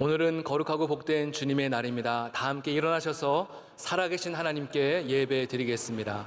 오늘은 거룩하고 복된 주님의 날입니다. 다 함께 일어나셔서 살아계신 하나님께 예배 드리겠습니다.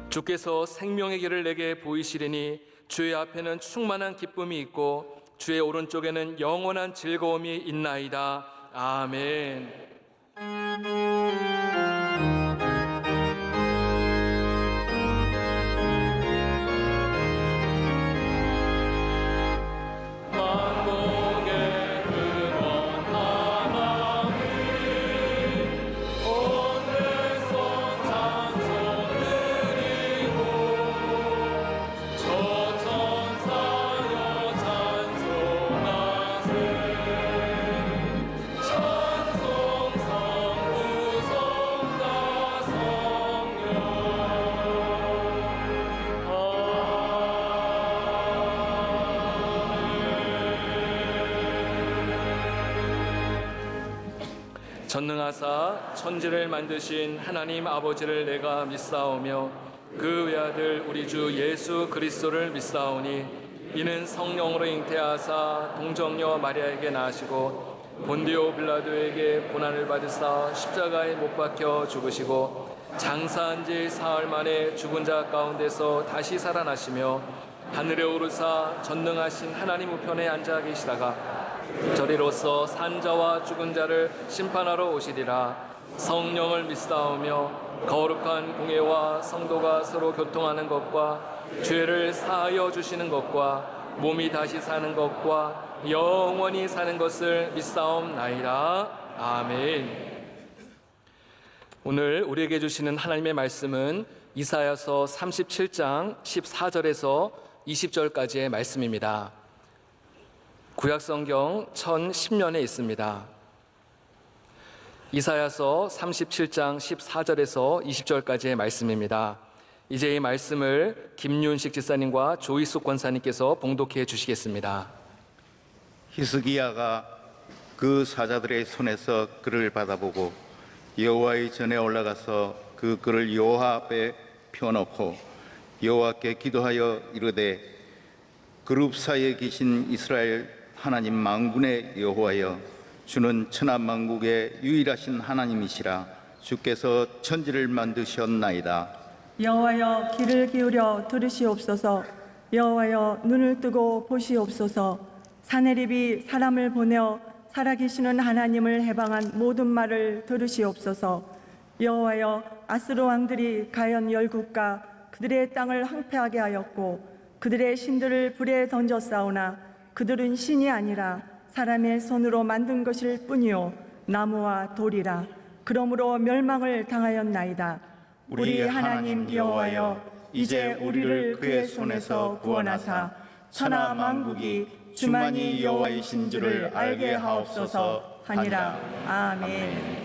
주께서 생명의 길을 내게 보이시리니 주의 앞에는 충만한 기쁨이 있고 주의 오른쪽에는 영원한 즐거움이 있나이다. 아멘. 전능하사 천지를 만드신 하나님 아버지를 내가 믿사오며 그 외아들 우리 주 예수 그리스도를 믿사오니 이는 성령으로 잉태하사 동정녀 마리아에게 나시고 본디오 빌라도에게 고난을 받으사 십자가에 못 박혀 죽으시고 장사한 지 사흘 만에 죽은 자 가운데서 다시 살아나시며 하늘에 오르사 전능하신 하나님 우편에 앉아 계시다가 저리로서 산자와 죽은 자를 심판하러 오시리라. 성령을 믿사오며 거룩한 공예와 성도가 서로 교통하는 것과 죄를 사하여 주시는 것과 몸이 다시 사는 것과 영원히 사는 것을 믿사옵나이다. 아멘. 오늘 우리에게 주시는 하나님의 말씀은 이사야서 37장 14절에서 20절까지의 말씀입니다. 구약성경 1010년에 있습니다. 이사야서 37장 14절에서 20절까지의 말씀입니다. 이제 이 말씀을 김윤식 지사님과 조희숙 권사님께서 봉독해 주시겠습니다. 히스기야가 그 사자들의 손에서 글을 받아보고 여호와의 전에 올라가서 그 글을 여호와 앞에 펴놓고 여호와께 기도하여 이르되 그룹 사이에 계신 이스라엘 하나님 만군의 여호와여, 주는 천하 만국의 유일하신 하나님이시라. 주께서 천지를 만드셨나이다. 여호와여, 귀를 기울여 들으시옵소서. 여호와여, 눈을 뜨고 보시옵소서. 사내립이 사람을 보내어 살아계시는 하나님을 해방한 모든 말을 들으시옵소서. 여호와여, 아스루 왕들이 가연 열국과 그들의 땅을 황폐하게 하였고 그들의 신들을 불에 던졌사오나 그들은 신이 아니라 사람의 손으로 만든 것일 뿐이요 나무와 돌이라. 그러므로 멸망을 당하였나이다. 우리 하나님 여호와여, 이제 우리를 그의 손에서 구원하사 천하 만국이 주만이 여호와이신 줄을 알게 하옵소서 하니라. 아멘.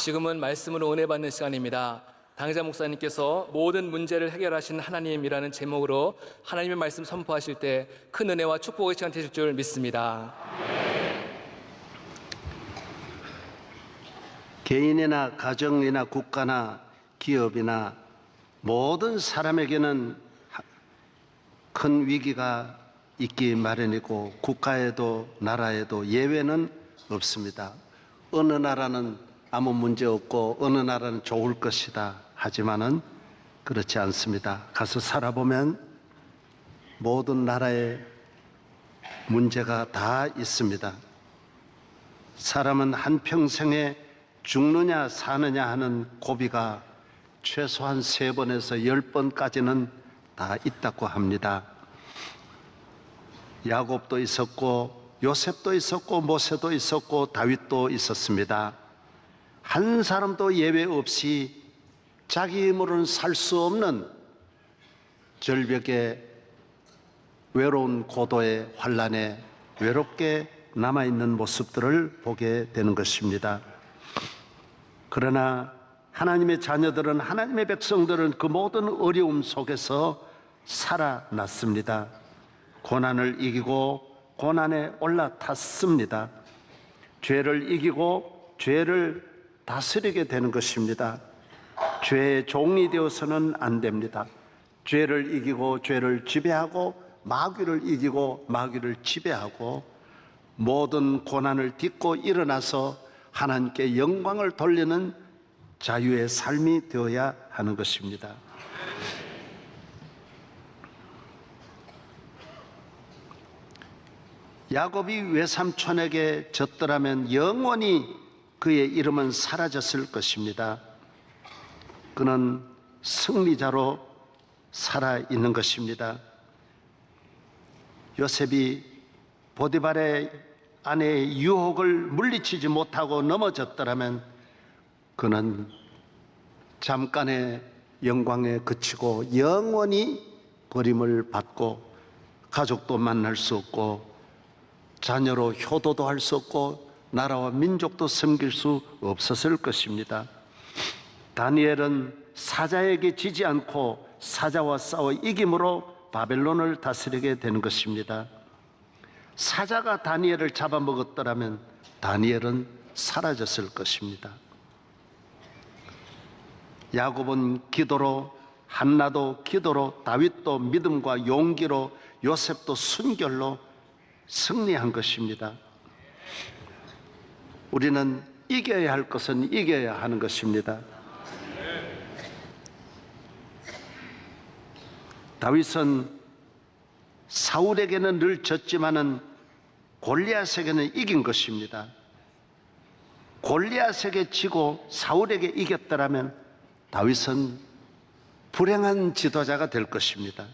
지금은 말씀으로 은혜 받는 시간입니다. 당자 목사님께서 모든 문제를 해결하신 하나님이라는 제목으로 하나님의 말씀 선포하실 때 큰 은혜와 축복의 시간 되실 줄 믿습니다. 개인이나 가정이나 국가나 기업이나 모든 사람에게는 큰 위기가 있기 마련이고 국가에도 나라에도 예외는 없습니다. 어느 나라는 아무 문제 없고 어느 나라는 좋을 것이다 하지만은 그렇지 않습니다. 가서 살아보면 모든 나라에 문제가 다 있습니다. 사람은 한평생에 죽느냐 사느냐 하는 고비가 최소한 3번에서 10번까지는 다 있다고 합니다. 야곱도 있었고 요셉도 있었고 모세도 있었고 다윗도 있었습니다. 한 사람도 예외 없이 자기 힘으로는 살 수 없는 절벽에 외로운 고도의 환란에 외롭게 남아있는 모습들을 보게 되는 것입니다. 그러나 하나님의 자녀들은, 하나님의 백성들은 그 모든 어려움 속에서 살아났습니다. 고난을 이기고 고난에 올라탔습니다. 죄를 이기고 죄를 다스리게 되는 것입니다. 죄의 종이 되어서는 안 됩니다. 죄를 이기고 죄를 지배하고 마귀를 이기고 마귀를 지배하고 모든 고난을 딛고 일어나서 하나님께 영광을 돌리는 자유의 삶이 되어야 하는 것입니다. 야곱이 외삼촌에게 졌더라면 영원히 그의 이름은 사라졌을 것입니다. 그는 승리자로 살아있는 것입니다. 요셉이 보디발의 아내의 유혹을 물리치지 못하고 넘어졌더라면 그는 잠깐의 영광에 그치고 영원히 버림을 받고 가족도 만날 수 없고 자녀로 효도도 할 수 없고 나라와 민족도 섬길 수 없었을 것입니다. 다니엘은 사자에게 지지 않고 사자와 싸워 이김으로 바벨론을 다스리게 되는 것입니다. 사자가 다니엘을 잡아먹었더라면 다니엘은 사라졌을 것입니다. 야곱은 기도로, 한나도 기도로, 다윗도 믿음과 용기로, 요셉도 순결로 승리한 것입니다. 우리는 이겨야 할 것은 이겨야 하는 것입니다. 다윗은 사울에게는 늘 졌지만은 골리앗에게는 이긴 것입니다. 골리앗에게 지고 사울에게 이겼더라면 다윗은 불행한 지도자가 될 것입니다.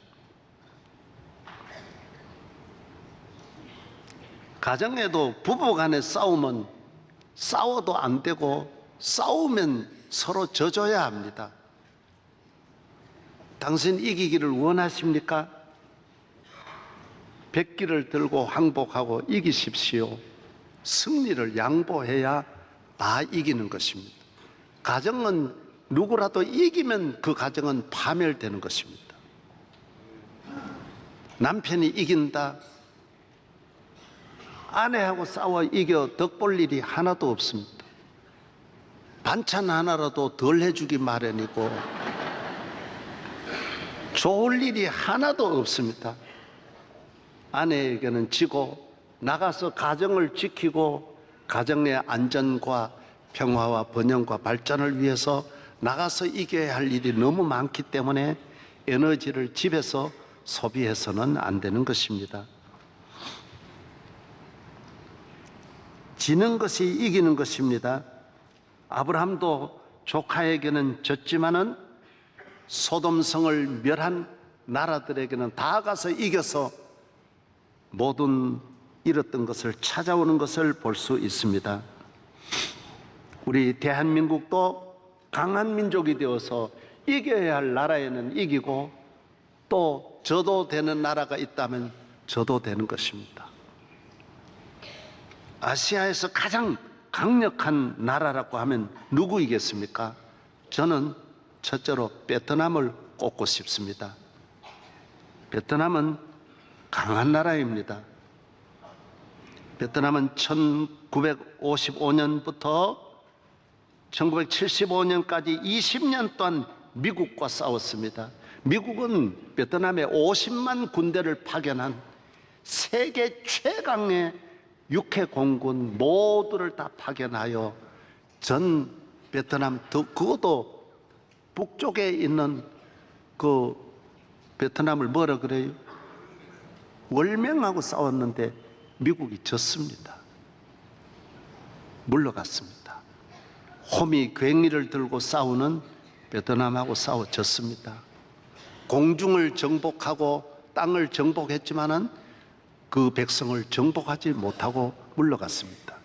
가정에도 부부간의 싸움은 싸워도 안 되고 싸우면 서로 져줘야 합니다. 당신 이기기를 원하십니까? 백기를 들고 항복하고 이기십시오. 승리를 양보해야 다 이기는 것입니다. 가정은 누구라도 이기면 그 가정은 파멸되는 것입니다. 남편이 이긴다, 아내하고 싸워 이겨 덕볼 일이 하나도 없습니다. 반찬 하나라도 덜 해주기 마련이고 좋을 일이 하나도 없습니다. 아내에게는 지고 나가서 가정을 지키고 가정의 안전과 평화와 번영과 발전을 위해서 나가서 이겨야 할 일이 너무 많기 때문에 에너지를 집에서 소비해서는 안 되는 것입니다. 지는 것이 이기는 것입니다. 아브라함도 조카에게는 졌지만은 소돔성을 멸한 나라들에게는 다 가서 이겨서 모든 잃었던 것을 찾아오는 것을 볼 수 있습니다. 우리 대한민국도 강한 민족이 되어서 이겨야 할 나라에는 이기고 또 져도 되는 나라가 있다면 져도 되는 것입니다. 아시아에서 가장 강력한 나라라고 하면 누구이겠습니까? 저는 첫째로 베트남을 꼽고 싶습니다. 베트남은 강한 나라입니다. 베트남은 1955년부터 1975년까지 20년 동안 미국과 싸웠습니다. 미국은 베트남에 50만 군대를 파견한 세계 최강의 육해 공군 모두를 다 파견하여 전 베트남, 그것도 북쪽에 있는 그 베트남을 뭐라 그래요? 월명하고 싸웠는데 미국이 졌습니다. 물러갔습니다. 호미 괭이를 들고 싸우는 베트남하고 싸워졌습니다. 공중을 정복하고 땅을 정복했지만은 그 백성을 정복하지 못하고 물러갔습니다.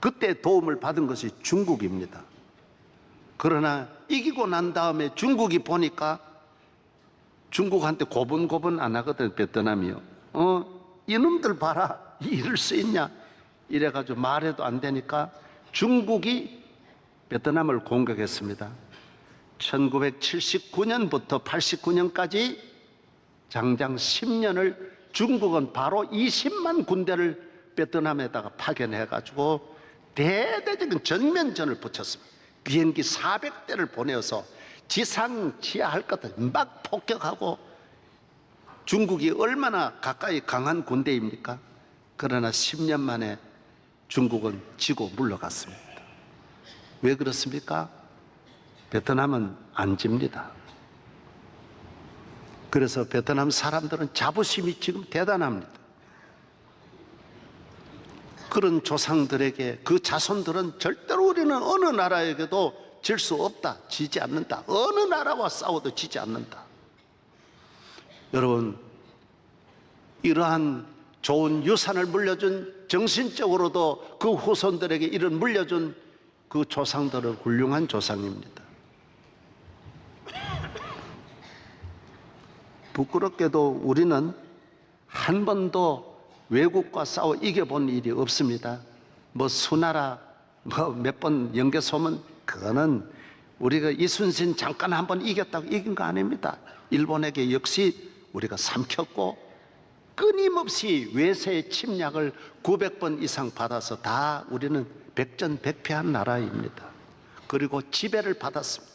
그때 도움을 받은 것이 중국입니다. 그러나 이기고 난 다음에 중국이 보니까 중국한테 고분고분 안 하거든, 베트남이요. 이놈들 봐라, 이럴 수 있냐? 이래가지고 말해도 안 되니까 중국이 베트남을 공격했습니다. 1979년부터 89년까지 장장 10년을 중국은 바로 20만 군대를 베트남에다가 파견해가지고 대대적인 전면전을 붙였습니다. 비행기 400대를 보내어서 지상 지하할 것들 막 폭격하고, 중국이 얼마나 가까이 강한 군대입니까? 그러나 10년 만에 중국은 지고 물러갔습니다. 왜 그렇습니까? 베트남은 안 집니다. 그래서 베트남 사람들은 자부심이 지금 대단합니다. 그런 조상들에게, 그 자손들은 절대로 우리는 어느 나라에게도 질 수 없다, 지지 않는다. 어느 나라와 싸워도 지지 않는다. 여러분, 이러한 좋은 유산을 물려준, 정신적으로도 그 후손들에게 이런 물려준 그 조상들은 훌륭한 조상입니다. 부끄럽게도 우리는 한 번도 외국과 싸워 이겨본 일이 없습니다. 뭐 수나라 몇 번 연개 소문, 그거는 우리가 이순신 잠깐 한 번 이겼다고 이긴 거 아닙니다. 일본에게 역시 우리가 삼켰고, 끊임없이 외세의 침략을 900번 이상 받아서 다 우리는 백전백패한 나라입니다. 그리고 지배를 받았습니다.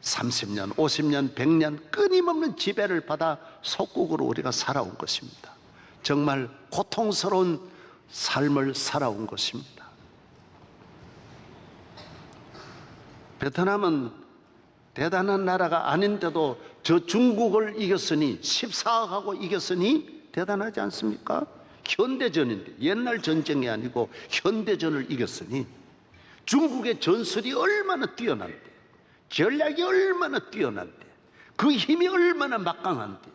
30년, 50년, 100년 끊임없는 지배를 받아 속국으로 우리가 살아온 것입니다. 정말 고통스러운 삶을 살아온 것입니다. 베트남은 대단한 나라가 아닌데도 저 중국을 이겼으니, 14억하고 이겼으니 대단하지 않습니까? 현대전인데, 옛날 전쟁이 아니고 현대전을 이겼으니, 중국의 전술이 얼마나 뛰어난데, 전략이 얼마나 뛰어난데, 그 힘이 얼마나 막강한데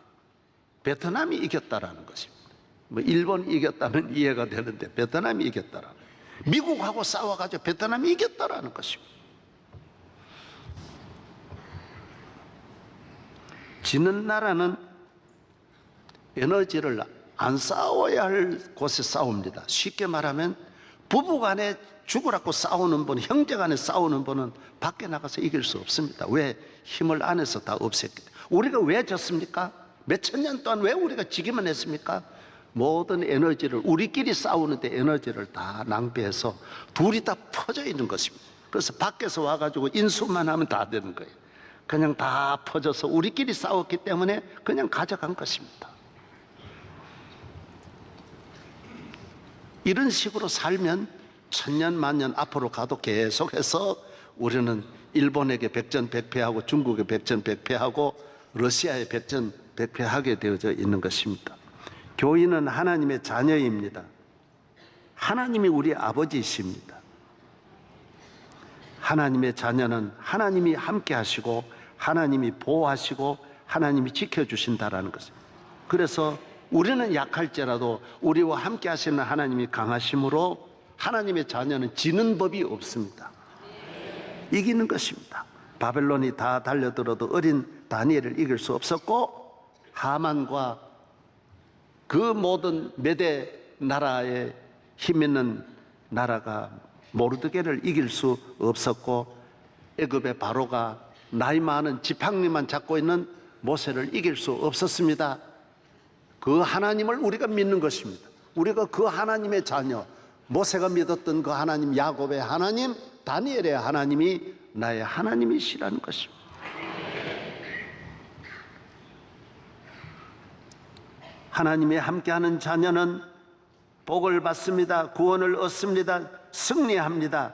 베트남이 이겼다라는 것입니다. 뭐 일본 이겼다면 이해가 되는데 베트남이 이겼다라는, 미국하고 싸워가지고 베트남이 이겼다라는 것입니다. 지는 나라는 에너지를 안 싸워야 할 곳에 싸웁니다. 쉽게 말하면 부부간에 죽으라고 싸우는 분, 형제간에 싸우는 분은 밖에 나가서 이길 수 없습니다. 왜? 힘을 안에서 다 없앴기 때문에. 우리가 왜 졌습니까? 몇천 년 동안 왜 우리가 지기만 했습니까? 모든 에너지를, 우리끼리 싸우는데 에너지를 다 낭비해서 둘이 다 퍼져 있는 것입니다. 그래서 밖에서 와가지고 인수만 하면 다 되는 거예요. 그냥 다 퍼져서 우리끼리 싸웠기 때문에 그냥 가져간 것입니다. 이런 식으로 살면 천년 만년 앞으로 가도 계속해서 우리는 일본에게 백전백패하고 중국에 백전백패하고 러시아에 백전백패하게 되어져 있는 것입니다. 교인은 하나님의 자녀입니다. 하나님이 우리 아버지이십니다. 하나님의 자녀는 하나님이 함께 하시고 하나님이 보호하시고 하나님이 지켜주신다라는 것입니다. 그래서 우리는 약할지라도 우리와 함께 하시는 하나님이 강하심으로 하나님의 자녀는 지는 법이 없습니다. 이기는 것입니다. 바벨론이 다 달려들어도 어린 다니엘을 이길 수 없었고, 하만과 그 모든 메대 나라의 힘 있는 나라가 모르드게를 이길 수 없었고, 애굽의 바로가 나이 많은 지팡이만 잡고 있는 모세를 이길 수 없었습니다. 그 하나님을 우리가 믿는 것입니다. 우리가 그 하나님의 자녀, 모세가 믿었던 그 하나님, 야곱의 하나님, 다니엘의 하나님이 나의 하나님이시라는 것입니다. 하나님이 함께하는 자녀는 복을 받습니다. 구원을 얻습니다. 승리합니다.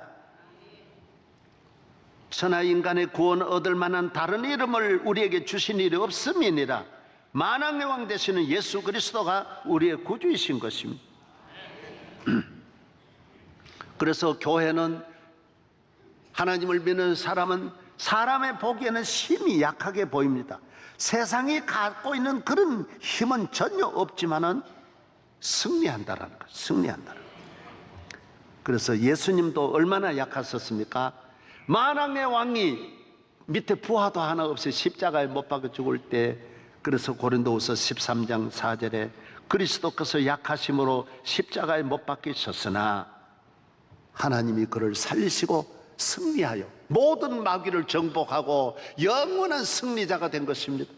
천하 인간의 구원 얻을 만한 다른 이름을 우리에게 주신 일이 없음이니라. 만왕의 왕 되시는 예수 그리스도가 우리의 구주이신 것입니다. 그래서 교회는, 하나님을 믿는 사람은 사람의 보기에는 힘이 약하게 보입니다. 세상이 갖고 있는 그런 힘은 전혀 없지만은 승리한다라는 것, 승리한다라는 것. 그래서 예수님도 얼마나 약하셨습니까? 만왕의 왕이 밑에 부하도 하나 없이 십자가에 못 박아 죽을 때, 그래서 고린도후서 13장 4절에 그리스도께서 약하심으로 십자가에 못 박히셨으나 하나님이 그를 살리시고 승리하여 모든 마귀를 정복하고 영원한 승리자가 된 것입니다.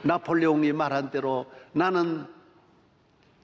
나폴레옹이 말한 대로 나는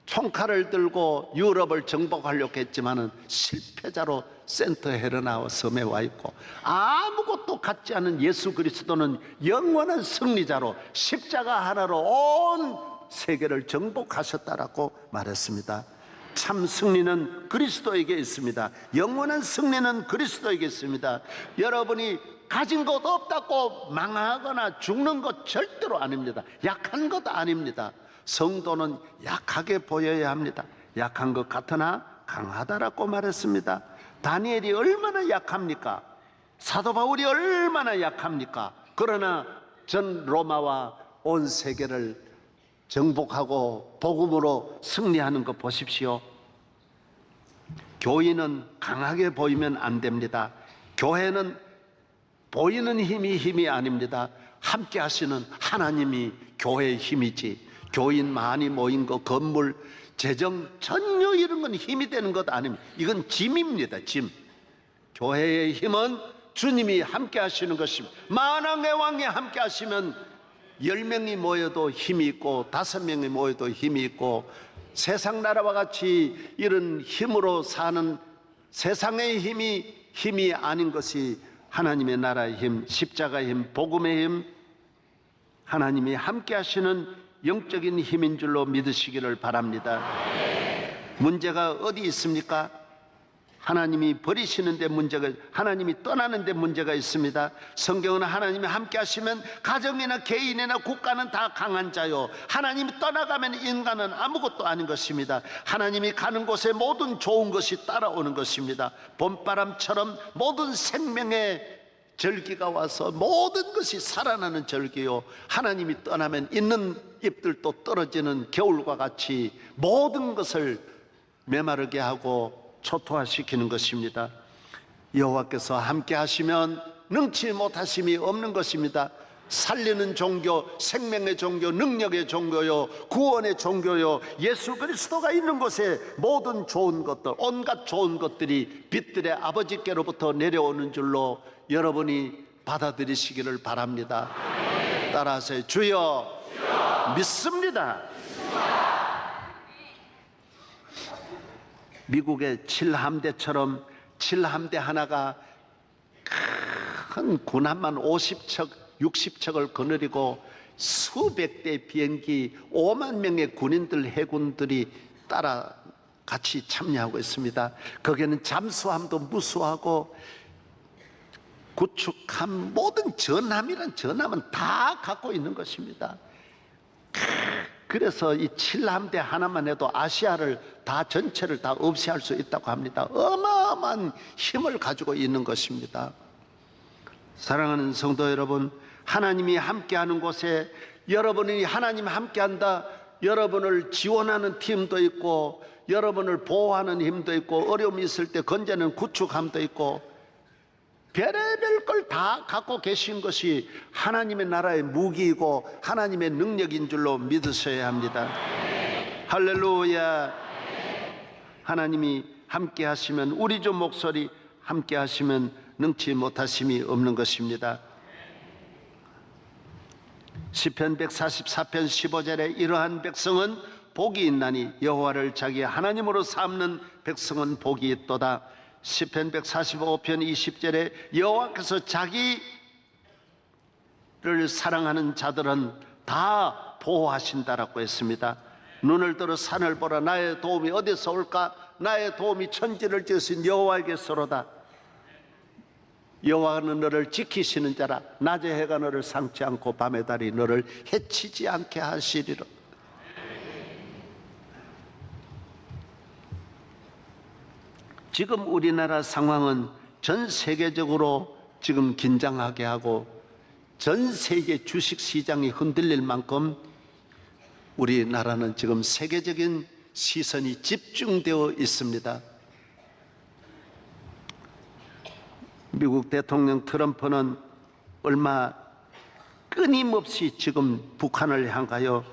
총칼을 들고 유럽을 정복하려고 했지만은 실패자로 센터 헤르나 섬에 와 있고, 아무것도 갖지 않은 예수 그리스도는 영원한 승리자로 십자가 하나로 온 세계를 정복하셨다라고 말했습니다. 참 승리는 그리스도에게 있습니다. 영원한 승리는 그리스도에게 있습니다. 여러분이 가진 것 없다고 망하거나 죽는 것 절대로 아닙니다. 약한 것 아닙니다. 성도는 약하게 보여야 합니다. 약한 것 같으나 강하다라고 말했습니다. 다니엘이 얼마나 약합니까? 사도 바울이 얼마나 약합니까? 그러나 전 로마와 온 세계를 정복하고 복음으로 승리하는 거 보십시오. 교인은 강하게 보이면 안 됩니다. 교회는 보이는 힘이 아닙니다. 함께 하시는 하나님이 교회의 힘이지, 교인 많이 모인 거, 건물, 재정, 전혀 이런 건 힘이 되는 것 아닙니다. 이건 짐입니다, 짐. 교회의 힘은 주님이 함께 하시는 것입니다. 만왕의 왕이 함께 하시면 10명이 모여도 힘이 있고 5명이 모여도 힘이 있고, 세상 나라와 같이 이런 힘으로 사는 세상의 힘이 아닌 것이 하나님의 나라의 힘, 십자가의 힘, 복음의 힘, 하나님이 함께 하시는 영적인 힘인 줄로 믿으시기를 바랍니다. 문제가 어디 있습니까? 하나님이 버리시는데 문제가, 하나님이 떠나는데 문제가 있습니다. 성경은 하나님이 함께 하시면 가정이나 개인이나 국가는 다 강한 자요, 하나님이 떠나가면 인간은 아무것도 아닌 것입니다. 하나님이 가는 곳에 모든 좋은 것이 따라오는 것입니다. 봄바람처럼 모든 생명의 절기가 와서 모든 것이 살아나는 절기요, 하나님이 떠나면 있는 잎들도 떨어지는 겨울과 같이 모든 것을 메마르게 하고 초토화시키는 것입니다. 여호와께서 함께 하시면 능치 못하심이 없는 것입니다. 살리는 종교, 생명의 종교, 능력의 종교요, 구원의 종교요, 예수 그리스도가 있는 곳에 모든 좋은 것들, 온갖 좋은 것들이 빛들의 아버지께로부터 내려오는 줄로 여러분이 받아들이시기를 바랍니다. 따라하세요. 주여, 믿습니다. 미국의 7함대처럼 7함대 하나가 큰 군함만 50척, 60척을 거느리고 수백 대의 비행기, 5만 명의 군인들, 해군들이 따라 같이 참여하고 있습니다. 거기에는 잠수함도 무수하고 구축함, 모든 전함이란 전함은 다 갖고 있는 것입니다. 그래서 이 7함대 하나만 해도 아시아를 다, 전체를 다 없애할 수 있다고 합니다. 어마어마한 힘을 가지고 있는 것입니다. 사랑하는 성도 여러분, 하나님이 함께하는 곳에 여러분이 하나님 함께한다, 여러분을 지원하는 팀도 있고, 여러분을 보호하는 힘도 있고, 어려움이 있을 때 건재는 구축함도 있고, 별의별 걸 다 갖고 계신 것이 하나님의 나라의 무기이고 하나님의 능력인 줄로 믿으셔야 합니다. 할렐루야. 하나님이 함께 하시면 우리 주 목소리 함께 하시면 능치 못하심이 없는 것입니다. 시편 144편 15절에 이러한 백성은 복이 있나니 여호와를 자기 하나님으로 삼는 백성은 복이 있도다. 시편 145편 20절에 여호와께서 자기를 사랑하는 자들은 다 보호하신다라고 했습니다. 눈을 들어 산을 보라. 나의 도움이 어디서 올까? 나의 도움이 천지를 지으신 여호와에게서로다. 여호와는 너를 지키시는 자라. 낮에 해가 너를 상치 않고 밤의 달이 너를 해치지 않게 하시리라. 지금 우리나라 상황은 전 세계적으로 지금 긴장하게 하고 전 세계 주식 시장이 흔들릴 만큼 우리나라는 지금 세계적인 시선이 집중되어 있습니다. 미국 대통령 트럼프는 얼마 끊임없이 지금 북한을 향하여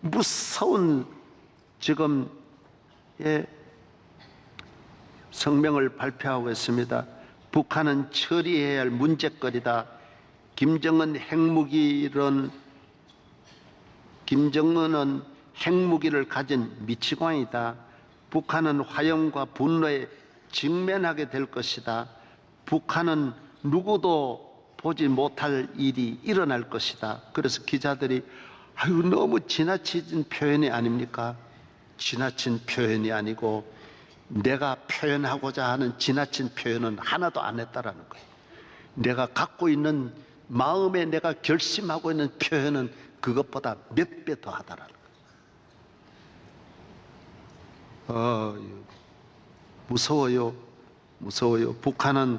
무서운 지금 성명을 발표하고 있습니다. 북한은 처리해야 할 문제거리다. 김정은은 핵무기를 가진 미치광이다. 북한은 화염과 분노에 직면하게 될 것이다. 북한은 누구도 보지 못할 일이 일어날 것이다. 그래서 기자들이 아유 너무 지나친 표현이 아닙니까? 지나친 표현이 아니고 내가 표현하고자 하는 지나친 표현은 하나도 안 했다라는 거예요. 내가 갖고 있는 마음에 내가 결심하고 있는 표현은 그것보다 몇 배 더 하다라는 거예요. 무서워요. 무서워요. 북한은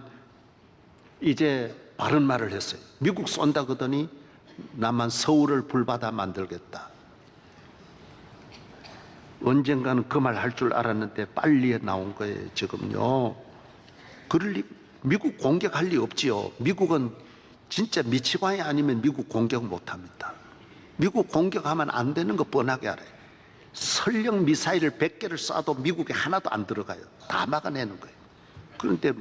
이제 바른 말을 했어요. 미국 쏜다 그러더니 나만 서울을 불바다 만들겠다. 언젠가는 그 말 할 줄 알았는데 빨리 나온 거예요. 지금요. 미국 공격할 리 없지요. 미국은 진짜 미치광이 아니면 미국 공격 못합니다. 미국 공격하면 안 되는 거 뻔하게 알아요. 설령 미사일을 100개를 쏴도 미국에 하나도 안 들어가요. 다 막아내는 거예요. 그런데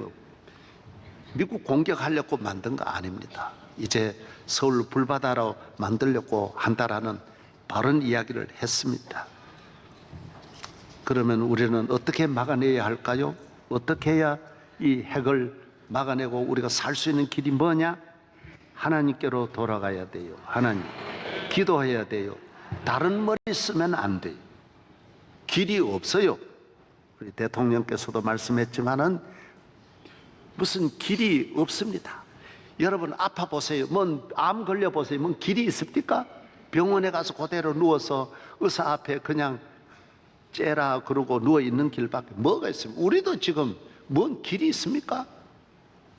미국 공격하려고 만든 거 아닙니다. 이제 서울 불바다로 만들려고 한다라는 바른 이야기를 했습니다. 그러면 우리는 어떻게 막아내야 할까요? 어떻게 해야 이 핵을 막아내고 우리가 살 수 있는 길이 뭐냐? 하나님께로 돌아가야 돼요. 하나님. 기도해야 돼요. 다른 머리 쓰면 안 돼요. 길이 없어요. 우리 대통령께서도 말씀했지만은 무슨 길이 없습니다. 여러분 아파 보세요. 암 걸려 보세요. 길이 있습니까? 병원에 가서 그대로 누워서 의사 앞에 그냥 째라 그러고 누워 있는 길밖에 뭐가 있습니까? 우리도 지금 뭔 길이 있습니까?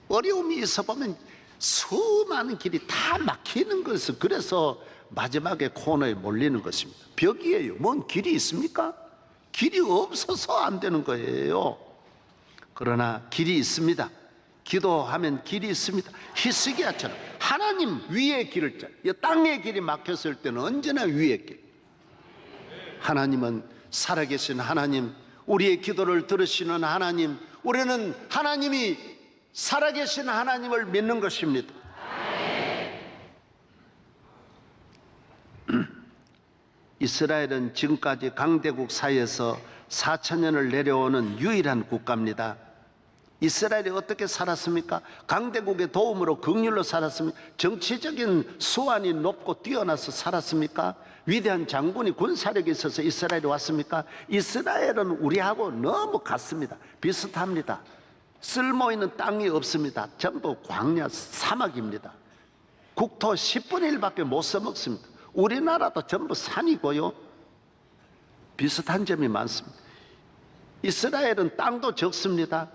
어려움이 있어 보면 수많은 길이 다 막히는 것을 그래서 마지막에 코너에 몰리는 것입니다. 벽이에요. 뭔 길이 있습니까? 길이 없어서 안 되는 거예요. 그러나 길이 있습니다. 기도하면 길이 있습니다. 히스기야처럼 하나님 위의 길을 짜. 땅의 길이 막혔을 때는 언제나 위의 길. 하나님은 살아계신 하나님, 우리의 기도를 들으시는 하나님, 우리는 하나님이 살아계신 하나님을 믿는 것입니다. 이스라엘은 지금까지 강대국 사이에서 4,000년을 내려오는 유일한 국가입니다. 이스라엘이 어떻게 살았습니까? 강대국의 도움으로 긍휼로 살았습니까? 정치적인 수완이 높고 뛰어나서 살았습니까? 위대한 장군이 군사력이 있어서 이스라엘이 왔습니까? 이스라엘은 우리하고 너무 같습니다. 비슷합니다. 쓸모있는 땅이 없습니다. 전부 광야 사막입니다. 국토 10분의 1밖에 못 써먹습니다. 우리나라도 전부 산이고요. 비슷한 점이 많습니다. 이스라엘은 땅도 적습니다.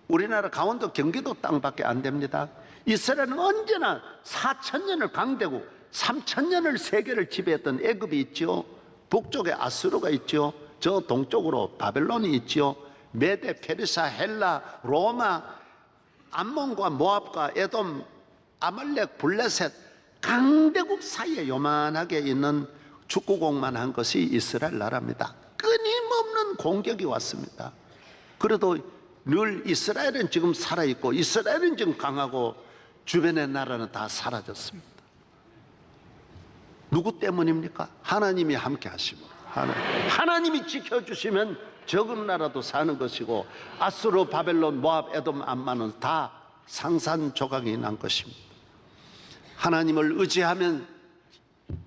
우리나라 강원도 경기도 땅밖에 안 됩니다. 이스라엘은 언제나 4,000년을 강대국, 3,000년을 세계를 지배했던 애굽이 있죠. 북쪽에 아수르가 있죠. 저 동쪽으로 바벨론이 있죠. 메데, 페르사, 헬라, 로마, 암몬과 모압과 에돔, 아말렉, 블레셋 강대국 사이에 요만하게 있는 축구공만 한 것이 이스라엘 나라입니다. 끊임없는 공격이 왔습니다. 그래도 늘 이스라엘은 지금 살아있고 이스라엘은 지금 강하고 주변의 나라는 다 사라졌습니다. 누구 때문입니까? 하나님이 함께 하십니다. 하나님이 지켜주시면 적은 나라도 사는 것이고 아수르, 바벨론, 모압, 에돔, 암만은 다 상산조각이 난 것입니다. 하나님을 의지하면,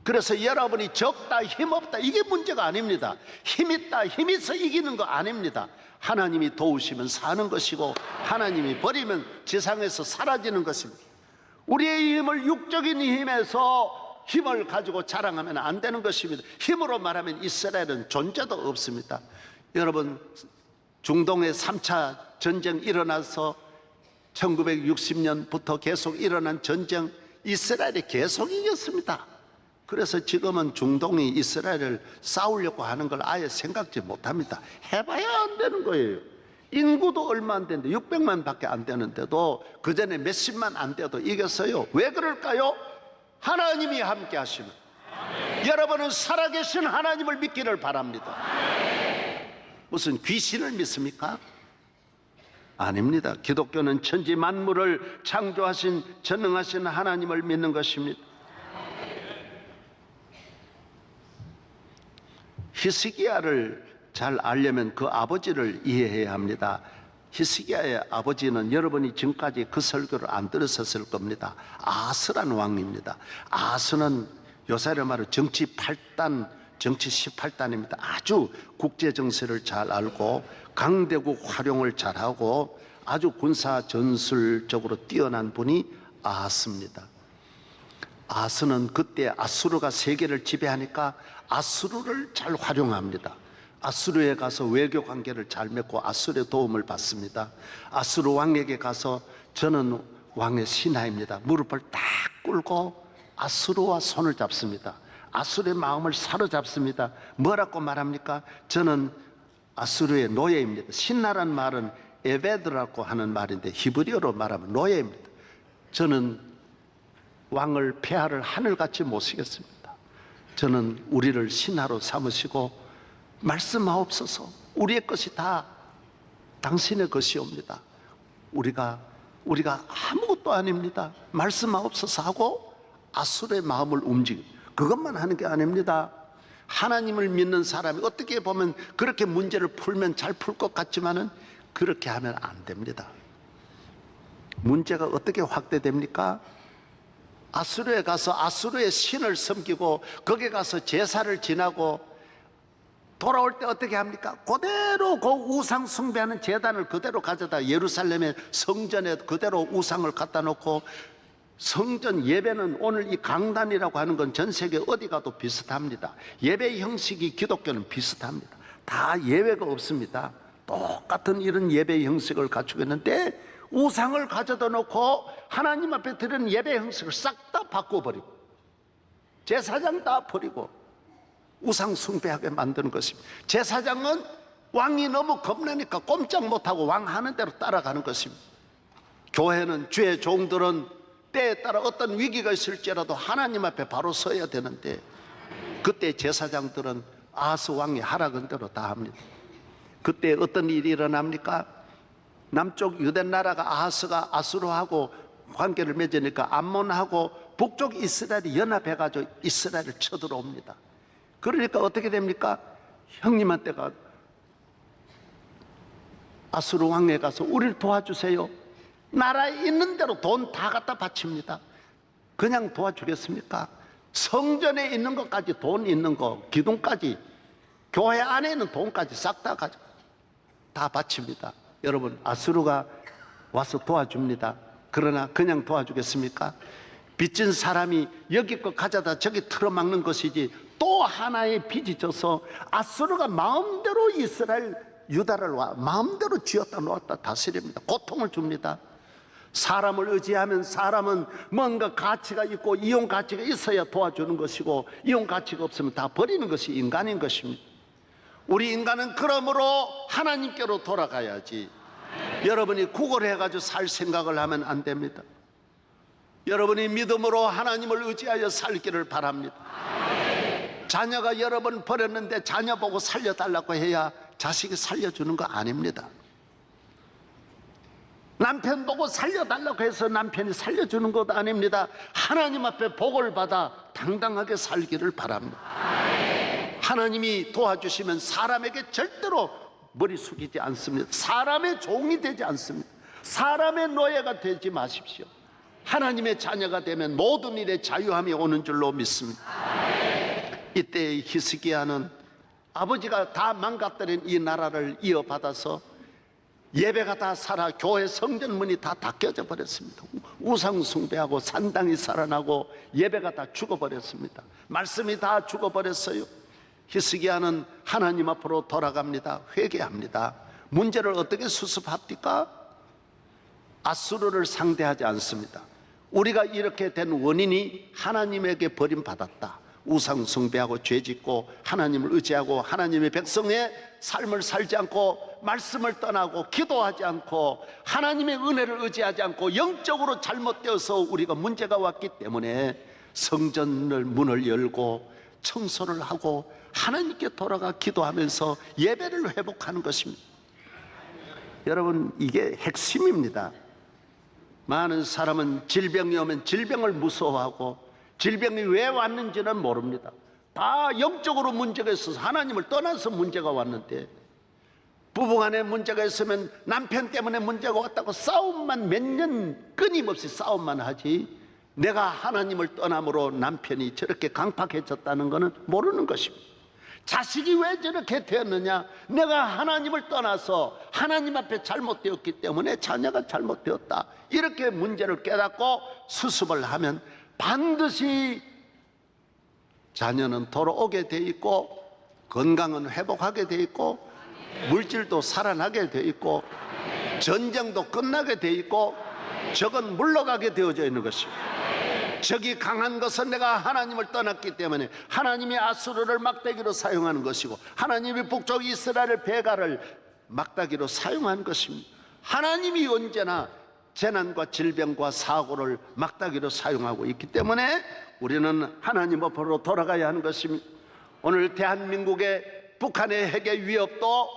그래서 여러분이 적다, 힘없다 이게 문제가 아닙니다. 힘있다, 힘있어 이기는 거 아닙니다. 하나님이 도우시면 사는 것이고 하나님이 버리면 지상에서 사라지는 것입니다. 우리의 힘을 육적인 힘에서 힘을 가지고 자랑하면 안 되는 것입니다. 힘으로 말하면 이스라엘은 존재도 없습니다. 여러분, 중동의 3차 전쟁 일어나서 1960년부터 계속 일어난 전쟁, 이스라엘이 계속 이겼습니다. 그래서 지금은 중동이 이스라엘을 싸우려고 하는 걸 아예 생각지 못합니다. 해봐야 안 되는 거예요. 인구도 얼마 안 되는데 600만 밖에 안 되는데도 그전에 몇십만 안 돼도 이겼어요. 왜 그럴까요? 하나님이 함께 하시면. 여러분은 살아계신 하나님을 믿기를 바랍니다. 무슨 귀신을 믿습니까? 아닙니다. 기독교는 천지 만물을 창조하신 전능하신 하나님을 믿는 것입니다. 히스기야를 잘 알려면 그 아버지를 이해해야 합니다. 히스기야의 아버지는 여러분이 지금까지 그 설교를 안 들으셨을 겁니다. 아스라는 왕입니다. 아스는 요새로 말하면 정치 8단, 정치 18단입니다. 아주 국제 정세를 잘 알고 강대국 활용을 잘하고 아주 군사 전술적으로 뛰어난 분이 아스입니다. 아스는 그때 아수르가 세계를 지배하니까 아수르를 잘 활용합니다. 아수르에 가서 외교 관계를 잘 맺고 아수르의 도움을 받습니다. 아수르 왕에게 가서 저는 왕의 신하입니다. 무릎을 딱 꿇고 아수르와 손을 잡습니다. 아수르의 마음을 사로잡습니다. 뭐라고 말합니까? 저는 아수르의 노예입니다. 신하란 말은 에베드라고 하는 말인데 히브리어로 말하면 노예입니다. 저는 왕을 폐하를 하늘같이 모시겠습니다. 저는 우리를 신하로 삼으시고 말씀하옵소서. 우리의 것이 다 당신의 것이옵니다. 우리가 아무것도 아닙니다. 말씀하옵소서 하고 아수르의 마음을 움직이고, 그것만 하는 게 아닙니다. 하나님을 믿는 사람이 어떻게 보면 그렇게 문제를 풀면 잘 풀 것 같지만은 그렇게 하면 안 됩니다. 문제가 어떻게 확대됩니까? 아수르에 가서 아수르의 신을 섬기고 거기에 가서 제사를 지나고 돌아올 때 어떻게 합니까? 그대로 그 우상 숭배하는 제단을 그대로 가져다 예루살렘의 성전에 그대로 우상을 갖다 놓고, 성전 예배는 오늘 이 강단이라고 하는 건 전 세계 어디 가도 비슷합니다. 예배 형식이 기독교는 비슷합니다. 다 예외가 없습니다. 똑같은 이런 예배 형식을 갖추고 있는데 우상을 가져다 놓고 하나님 앞에 드리는 예배 형식을 싹 다 바꿔버리고 제사장 다 버리고 우상 숭배하게 만드는 것입니다. 제사장은 왕이 너무 겁나니까 꼼짝 못하고 왕 하는 대로 따라가는 것입니다. 교회는, 주의 종들은 때에 따라 어떤 위기가 있을지라도 하나님 앞에 바로 서야 되는데 그때 제사장들은 아하스 왕이 하라는 대로 다 합니다. 그때 어떤 일이 일어납니까? 남쪽 유대 나라가 아하스가 아수르하고 관계를 맺으니까 암몬하고 북쪽 이스라엘이 연합해가지고 이스라엘을 쳐들어옵니다. 그러니까 어떻게 됩니까? 형님한테가 아수르 왕에 가서 우리를 도와주세요. 나라에 있는 대로 돈 다 갖다 바칩니다. 그냥 도와주겠습니까? 성전에 있는 것까지, 돈 있는 거, 기둥까지, 교회 안에 있는 돈까지 싹 다 가지고 다 바칩니다. 여러분, 아수르가 와서 도와줍니다. 그러나 그냥 도와주겠습니까? 빚진 사람이 여기 거 가져다 저기 틀어막는 것이지 또 하나의 빚이 져서 아수르가 마음대로 이스라엘 유다를 마음대로 쥐었다 놓았다 다스립니다. 고통을 줍니다. 사람을 의지하면 사람은 뭔가 가치가 있고 이용 가치가 있어야 도와주는 것이고 이용 가치가 없으면 다 버리는 것이 인간인 것입니다. 우리 인간은 그러므로 하나님께로 돌아가야지. 여러분이 구걸해가지고 살 생각을 하면 안 됩니다. 여러분이 믿음으로 하나님을 의지하여 살기를 바랍니다. 자녀가 여러 번 버렸는데 자녀 보고 살려달라고 해야 자식이 살려주는 거 아닙니다. 남편 보고 살려달라고 해서 남편이 살려주는 것 아닙니다. 하나님 앞에 복을 받아 당당하게 살기를 바랍니다. 하나님이 도와주시면 사람에게 절대로 머리 숙이지 않습니다. 사람의 종이 되지 않습니다. 사람의 노예가 되지 마십시오. 하나님의 자녀가 되면 모든 일에 자유함이 오는 줄로 믿습니다. 이때 히스기야는 아버지가 다 망가뜨린 이 나라를 이어받아서 예배가 다 살아 교회 성전 문이 다 닫혀져 버렸습니다. 우상 숭배하고 산당이 살아나고 예배가 다 죽어버렸습니다. 말씀이 다 죽어버렸어요. 히스기야는 하나님 앞으로 돌아갑니다. 회개합니다. 문제를 어떻게 수습합니까? 아수르를 상대하지 않습니다. 우리가 이렇게 된 원인이 하나님에게 버림받았다. 우상 숭배하고 죄짓고 하나님을 의지하고 하나님의 백성의 삶을 살지 않고 말씀을 떠나고 기도하지 않고 하나님의 은혜를 의지하지 않고 영적으로 잘못되어서 우리가 문제가 왔기 때문에 성전을 문을 열고 청소를 하고 하나님께 돌아가 기도하면서 예배를 회복하는 것입니다. 여러분, 이게 핵심입니다. 많은 사람은 질병이 오면 질병을 무서워하고 질병이 왜 왔는지는 모릅니다. 다 영적으로 문제가 있어서 하나님을 떠나서 문제가 왔는데, 부부간에 문제가 있으면 남편 때문에 문제가 왔다고 싸움만 몇 년 끊임없이 싸움만 하지, 내가 하나님을 떠남으로 남편이 저렇게 강팍해졌다는 것은 모르는 것입니다. 자식이 왜 저렇게 되었느냐? 내가 하나님을 떠나서 하나님 앞에 잘못되었기 때문에 자녀가 잘못되었다. 이렇게 문제를 깨닫고 수습을 하면 반드시 자녀는 돌아오게 돼 있고 건강은 회복하게 돼 있고 물질도 살아나게 돼 있고 전쟁도 끝나게 돼 있고 적은 물러가게 되어져 있는 것입니다. 적이 강한 것은 내가 하나님을 떠났기 때문에 하나님이 아수르를 막대기로 사용하는 것이고 하나님이 북쪽 이스라엘 베가를 막대기로 사용하는 것입니다. 하나님이 언제나 재난과 질병과 사고를 막대기로 사용하고 있기 때문에 우리는 하나님 앞으로 돌아가야 하는 것입니다. 오늘 대한민국의 북한의 핵의 위협도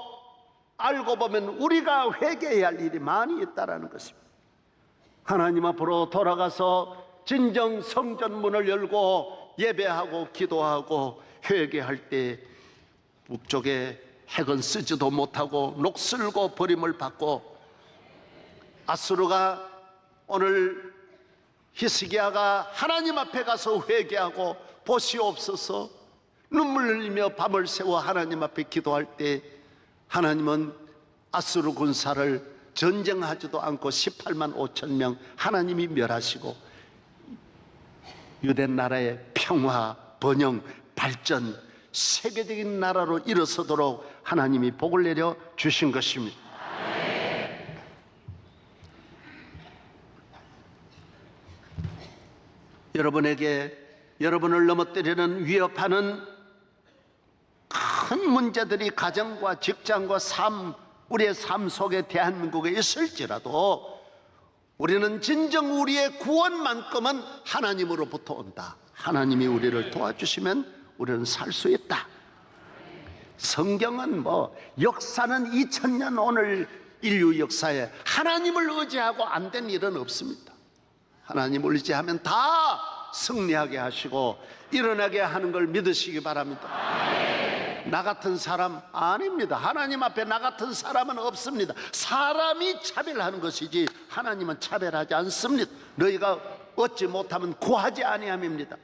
알고 보면 우리가 회개해야 할 일이 많이 있다는 것입니다. 하나님 앞으로 돌아가서 진정 성전 문을 열고 예배하고 기도하고 회개할 때 북쪽에 핵은 쓰지도 못하고 녹슬고 버림을 받고 아수르가 오늘 히스기야가 하나님 앞에 가서 회개하고 보시옵소서 눈물 흘리며 밤을 새워 하나님 앞에 기도할 때 하나님은 아수르 군사를 전쟁하지도 않고 18만 5천 명 하나님이 멸하시고 유대 나라의 평화, 번영, 발전, 세계적인 나라로 일어서도록 하나님이 복을 내려 주신 것입니다. 여러분에게 여러분을 넘어뜨리는 위협하는 큰 문제들이 가정과 직장과 우리의 삶 속에 대한민국에 있을지라도 우리는 진정 우리의 구원만큼은 하나님으로부터 온다. 하나님이 우리를 도와주시면 우리는 살 수 있다. 성경은 역사는 2000년 오늘 인류 역사에 하나님을 의지하고 안 된 일은 없습니다. 하나님을 의지하면 다 승리하게 하시고 일어나게 하는 걸 믿으시기 바랍니다. 나 같은 사람 아닙니다. 하나님 앞에 나 같은 사람은 없습니다. 사람이 차별하는 것이지 하나님은 차별하지 않습니다. 너희가 얻지 못하면 구하지 아니함입니다.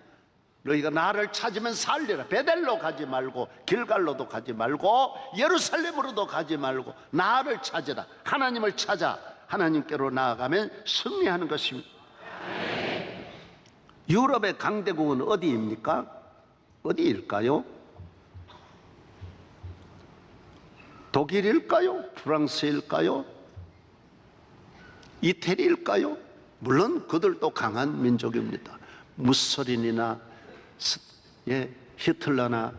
너희가 나를 찾으면 살리라. 베델로 가지 말고 길갈로도 가지 말고 예루살렘으로도 가지 말고 나를 찾으라. 하나님을 찾아 하나님께로 나아가면 승리하는 것입니다. 유럽의 강대국은 어디입니까? 어디일까요? 독일일까요? 프랑스일까요? 이태리일까요? 물론 그들도 강한 민족입니다. 무솔리니나 히틀러나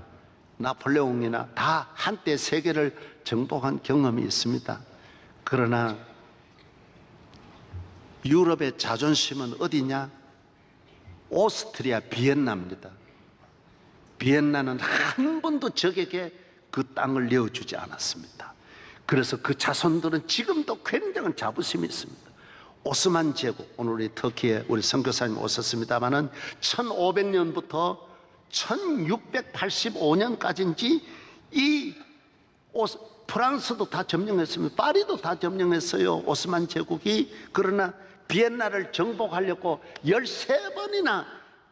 나폴레옹이나 다 한때 세계를 정복한 경험이 있습니다. 그러나 유럽의 자존심은 어디냐? 오스트리아 비엔나입니다. 비엔나는 한 번도 적에게 그 땅을 내어주지 않았습니다. 그래서 그 자손들은 지금도 굉장한 자부심이 있습니다. 오스만 제국, 오늘 우리 터키에 우리 선교사님 오셨습니다마는 1500년부터 1685년까지인지 이 프랑스도 다 점령했습니다. 파리도 다 점령했어요, 오스만 제국이. 그러나 비엔나를 정복하려고 13번이나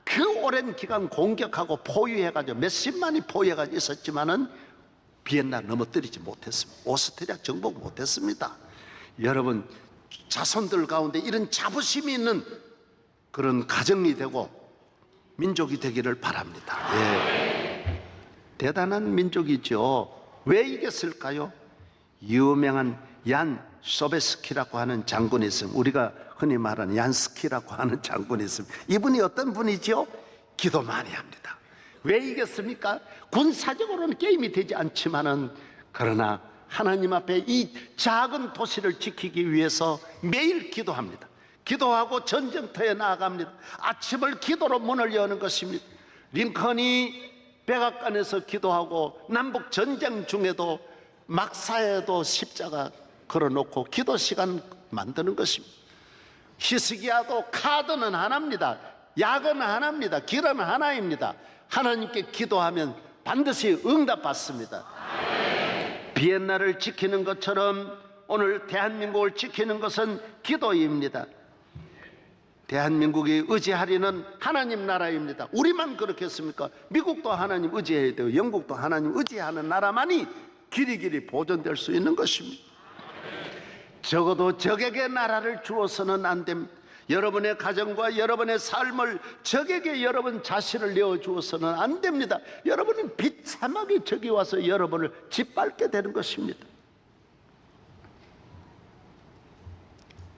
그 오랜 기간 공격하고 포위해가지고 몇십만이 포위해가지고 있었지만은 비엔나 넘어뜨리지 못했습니다. 오스트리아 정복 못했습니다. 여러분, 자손들 가운데 이런 자부심이 있는 그런 가정이 되고 민족이 되기를 바랍니다. 예. 대단한 민족이죠. 왜 이겼을까요? 유명한 얀 소베스키라고 하는 장군이 있습니다. 우리가 흔히 말하는 얀스키라고 하는 장군이 있습니다. 이분이 어떤 분이죠? 기도 많이 합니다. 왜 이겼습니까? 군사적으로는 게임이 되지 않지만은 그러나 하나님 앞에 이 작은 도시를 지키기 위해서 매일 기도합니다. 기도하고 전쟁터에 나아갑니다. 아침을 기도로 문을 여는 것입니다. 링컨이 백악관에서 기도하고 남북 전쟁 중에도 막사에도 십자가 걸어놓고 기도 시간 만드는 것입니다. 히스기야도 카드는 하나입니다. 약은 하나입니다. 길은 하나입니다. 하나님께 기도하면 반드시 응답받습니다. 비엔나를 지키는 것처럼 오늘 대한민국을 지키는 것은 기도입니다. 대한민국이 의지하리는 하나님 나라입니다. 우리만 그렇겠습니까? 미국도 하나님 의지해야 되고 영국도 하나님 의지하는 나라만이 길이길이 보존될 수 있는 것입니다. 적어도 적에게 나라를 주어서는 안 됩니다. 여러분의 가정과 여러분의 삶을 적에게 여러분 자신을 내어주어서는 안 됩니다. 여러분은 비참하게 적이 와서 여러분을 짓밟게 되는 것입니다.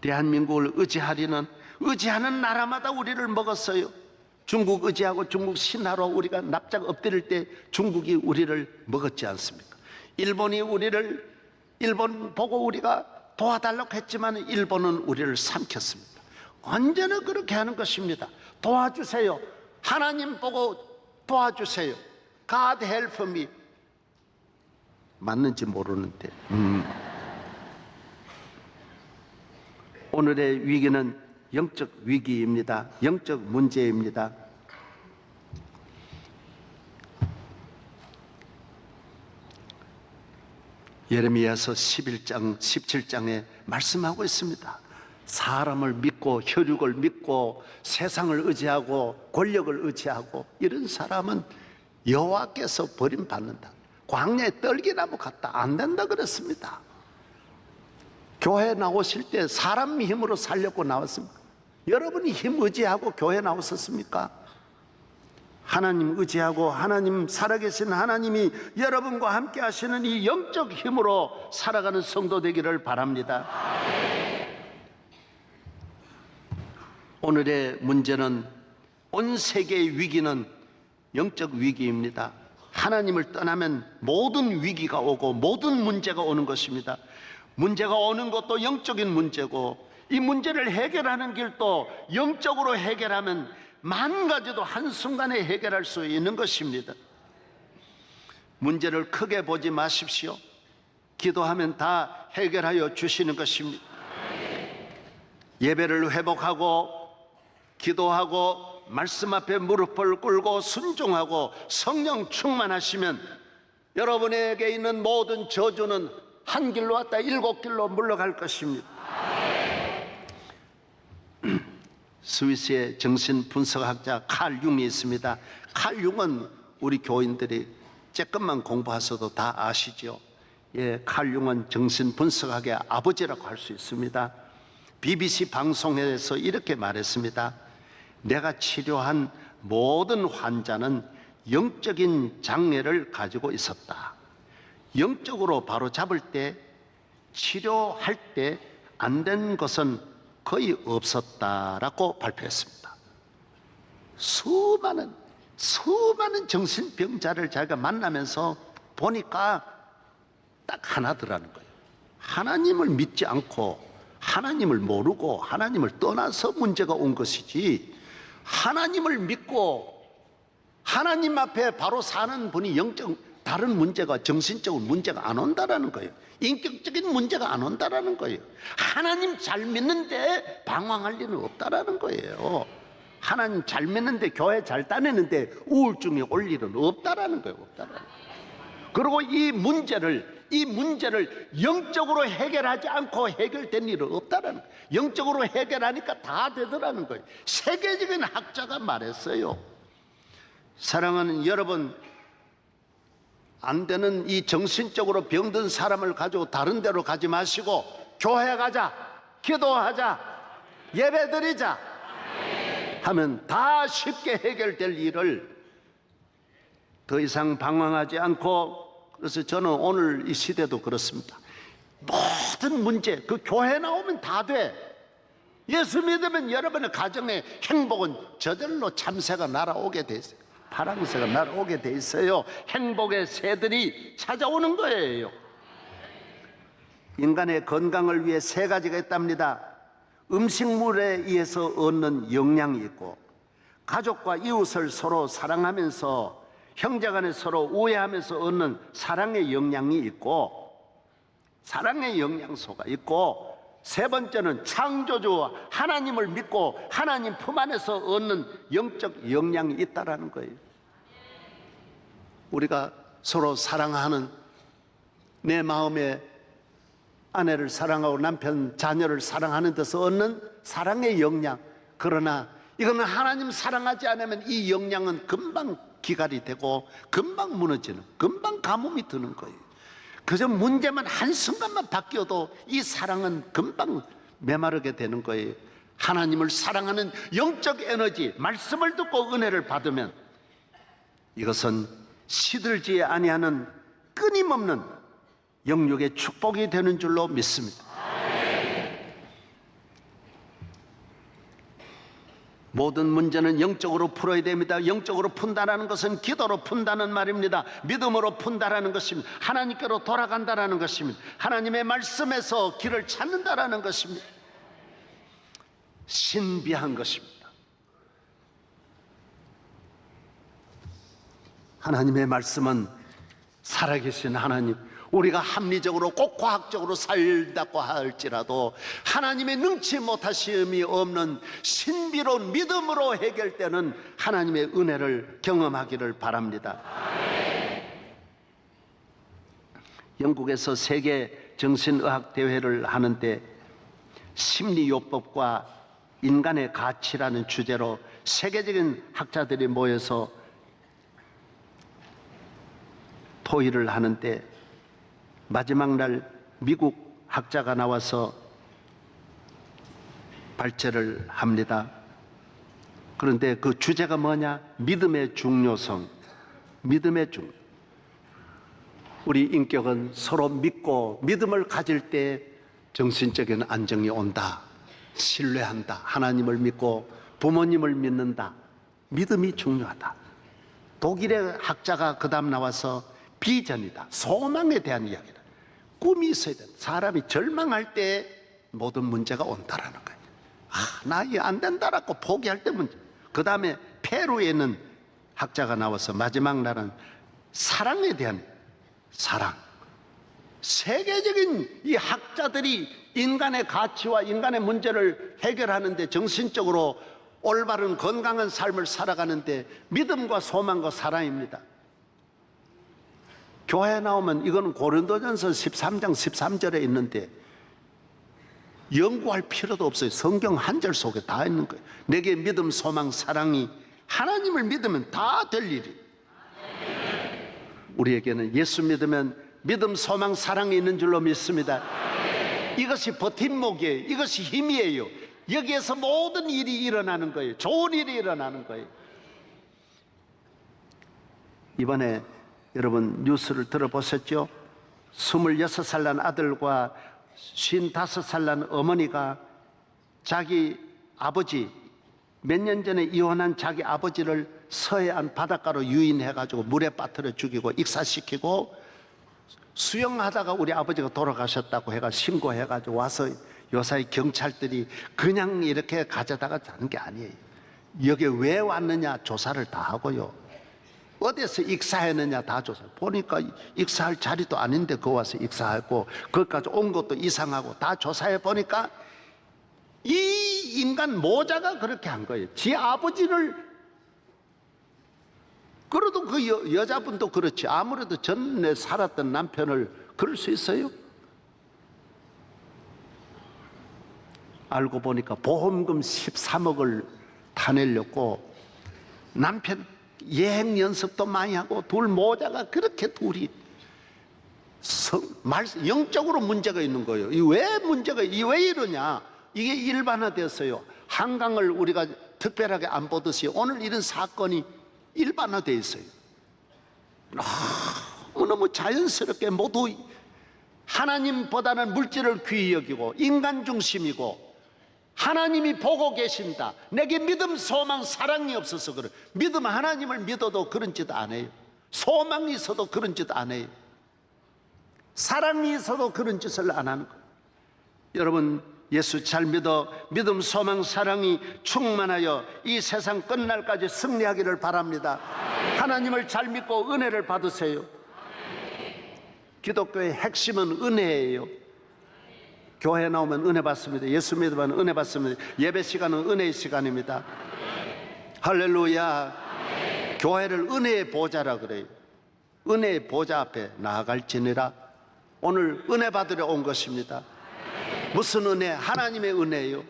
대한민국을 의지하는 나라마다 우리를 먹었어요. 중국 의지하고 중국 신하로 우리가 납작 엎드릴 때 중국이 우리를 먹었지 않습니까? 일본 보고 우리가 도와달라고 했지만 일본은 우리를 삼켰습니다. 언제나 그렇게 하는 것입니다. 도와주세요. 하나님 보고 도와주세요. God help me. 맞는지 모르는데 오늘의 위기는 영적 위기입니다. 영적 문제입니다. 예레미야서 11장 17장에 말씀하고 있습니다. 사람을 믿고 혈육을 믿고 세상을 의지하고 권력을 의지하고 이런 사람은 여호와께서 버림받는다. 광야에 떨기나무 같다. 안 된다 그랬습니다. 교회 나오실 때 사람 힘으로 살려고 나왔습니까? 여러분이 힘 의지하고 교회 나오셨습니까? 하나님 의지하고 하나님 살아계신 하나님이 여러분과 함께 하시는 이 영적 힘으로 살아가는 성도 되기를 바랍니다. 오늘의 문제는 온 세계의 위기는 영적 위기입니다. 하나님을 떠나면 모든 위기가 오고 모든 문제가 오는 것입니다. 문제가 오는 것도 영적인 문제고 이 문제를 해결하는 길도 영적으로 해결하면 만 가지도 한순간에 해결할 수 있는 것입니다. 문제를 크게 보지 마십시오. 기도하면 다 해결하여 주시는 것입니다. 예배를 회복하고 기도하고 말씀 앞에 무릎을 꿇고 순종하고 성령 충만하시면 여러분에게 있는 모든 저주는 한 길로 왔다 7길로 물러갈 것입니다. 스위스의 정신분석학자 칼 융이 있습니다. 칼 융은 우리 교인들이 조금만 공부하셔도 다 아시죠. 예, 칼 융은 정신분석학의 아버지라고 할 수 있습니다. BBC 방송에서 이렇게 말했습니다. 내가 치료한 모든 환자는 영적인 장애를 가지고 있었다. 영적으로 바로 잡을 때 치료할 때 안 된 것은 거의 없었다라고 발표했습니다. 수많은 정신병자를 자기가 만나면서 보니까 딱 하나더라는 거예요. 하나님을 믿지 않고 하나님을 모르고 하나님을 떠나서 문제가 온 것이지, 하나님을 믿고 하나님 앞에 바로 사는 분이 다른 문제가, 정신적인 문제가 안 온다라는 거예요. 인격적인 문제가 안 온다라는 거예요. 하나님 잘 믿는데 방황할 일은 없다라는 거예요. 하나님 잘 믿는데, 교회 잘 다니는데 우울증이 올 일은 없다라는 거예요. 없다라는 거예요. 그리고 이 문제를 영적으로 해결하지 않고 해결된 일은 없다라는 거예요. 영적으로 해결하니까 다 되더라는 거예요. 세계적인 학자가 말했어요. 사랑하는 여러분, 안 되는 이 정신적으로 병든 사람을 가지고 다른 데로 가지 마시고 교회 가자, 기도하자, 예배 드리자 하면 다 쉽게 해결될 일을 더 이상 방황하지 않고, 그래서 저는 오늘 이 시대도 그렇습니다. 모든 문제, 그 교회 나오면 다 돼. 예수 믿으면 여러분의 가정의 행복은 저절로 참새가 날아오게 돼 있어요. 파랑새가 날아오게 돼 있어요. 행복의 새들이 찾아오는 거예요. 인간의 건강을 위해 세 가지가 있답니다. 음식물에 의해서 얻는 영양이 있고, 가족과 이웃을 서로 사랑하면서 형제간에 서로 우애하면서 얻는 사랑의 영양이 있고, 사랑의 영양소가 있고, 세 번째는 창조주 하나님을 믿고 하나님 품 안에서 얻는 영적 영양이 있다라는 거예요. 우리가 서로 사랑하는, 내 마음에 아내를 사랑하고 남편, 자녀를 사랑하는 데서 얻는 사랑의 영양. 그러나 이거는 하나님 사랑하지 않으면 이 영양은 금방 기갈이 되고 금방 무너지는, 금방 가뭄이 드는 거예요. 그저 문제만 한순간만 바뀌어도 이 사랑은 금방 메마르게 되는 거예요. 하나님을 사랑하는 영적 에너지, 말씀을 듣고 은혜를 받으면 이것은 시들지 아니하는 끊임없는 영육의 축복이 되는 줄로 믿습니다. 모든 문제는 영적으로 풀어야 됩니다. 영적으로 푼다는 것은 기도로 푼다는 말입니다. 믿음으로 푼다는 것입니다. 하나님께로 돌아간다는 것입니다. 하나님의 말씀에서 길을 찾는다는 것입니다. 신비한 것입니다. 하나님의 말씀은 살아계신 하나님, 우리가 합리적으로 꼭 과학적으로 살다고 할지라도 하나님의 능치 못하심이 없는 신비로운 믿음으로 해결되는 하나님의 은혜를 경험하기를 바랍니다. 영국에서 세계 정신의학 대회를 하는데 심리요법과 인간의 가치라는 주제로 세계적인 학자들이 모여서 토의를 하는데, 마지막 날 미국 학자가 나와서 발제를 합니다. 그런데 그 주제가 뭐냐? 믿음의 중요성. 믿음의 중요성. 우리 인격은 서로 믿고 믿음을 가질 때 정신적인 안정이 온다. 신뢰한다. 하나님을 믿고 부모님을 믿는다. 믿음이 중요하다. 독일의 학자가 그 다음 나와서 비전이다. 소망에 대한 이야기다. 꿈이 있어야 된다. 사람이 절망할 때 모든 문제가 온다라는 거예요. 나 이거 안 된다라고 포기할 때 문제. 그 다음에 페루에 있는 학자가 나와서 마지막 날은 사랑에 대한 사랑. 세계적인 이 학자들이 인간의 가치와 인간의 문제를 해결하는데, 정신적으로 올바른 건강한 삶을 살아가는데 믿음과 소망과 사랑입니다. 교회에 나오면 이건 고린도전서 13장 13절에 있는데 연구할 필요도 없어요. 성경 한 절 속에 다 있는 거예요. 내게 믿음, 소망, 사랑이, 하나님을 믿으면 다 될 일이. 우리에게는 예수 믿으면 믿음, 소망, 사랑이 있는 줄로 믿습니다. 이것이 버팀목이에요. 이것이 힘이에요. 여기에서 모든 일이 일어나는 거예요. 좋은 일이 일어나는 거예요. 이번에 여러분 뉴스를 들어보셨죠? 26살 난 아들과 55살 난 어머니가 자기 아버지, 몇 년 전에 이혼한 자기 아버지를 서해안 바닷가로 유인해가지고 물에 빠뜨려 죽이고 익사시키고, 수영하다가 우리 아버지가 돌아가셨다고 해가 신고해가지고 와서 요사이 경찰들이 그냥 이렇게 가져다가 자는 게 아니에요. 여기 왜 왔느냐 조사를 다 하고요. 어디서 익사했느냐 다 조사. 보니까 익사할 자리도 아닌데 거 와서 익사하고 거기까지 온 것도 이상하고 다 조사해 보니까 이 인간 모자가 그렇게 한 거예요. 지 아버지를. 그래도 그 여자분도 그렇지. 아무래도 전에 살았던 남편을 그럴 수 있어요? 알고 보니까 보험금 13억을 타내려고 남편 여행 연습도 많이 하고 둘 모자가 그렇게 둘이 영적으로 문제가 있는 거예요. 이 왜 이러냐? 이게 일반화됐어요. 한강을 우리가 특별하게 안 보듯이 오늘 이런 사건이 일반화되어 있어요. 너무너무 자연스럽게 모두 하나님보다는 물질을 귀히 여기고 인간 중심이고 하나님이 보고 계신다. 내게 믿음, 소망, 사랑이 없어서 그래. 믿음, 하나님을 믿어도 그런 짓 안 해요. 소망이 있어도 그런 짓 안 해요. 사랑이 있어도 그런 짓을 안 하는 거예요. 여러분, 예수 잘 믿어 믿음, 소망, 사랑이 충만하여 이 세상 끝날까지 승리하기를 바랍니다. 하나님을 잘 믿고 은혜를 받으세요. 기독교의 핵심은 은혜예요. 교회 나오면 은혜 받습니다. 예수 믿으면 은혜 받습니다. 예배 시간은 은혜의 시간입니다. 할렐루야. 교회를 은혜의 보좌라 그래요. 은혜의 보좌 앞에 나아갈지니라. 오늘 은혜 받으러 온 것입니다. 무슨 은혜? 하나님의 은혜요.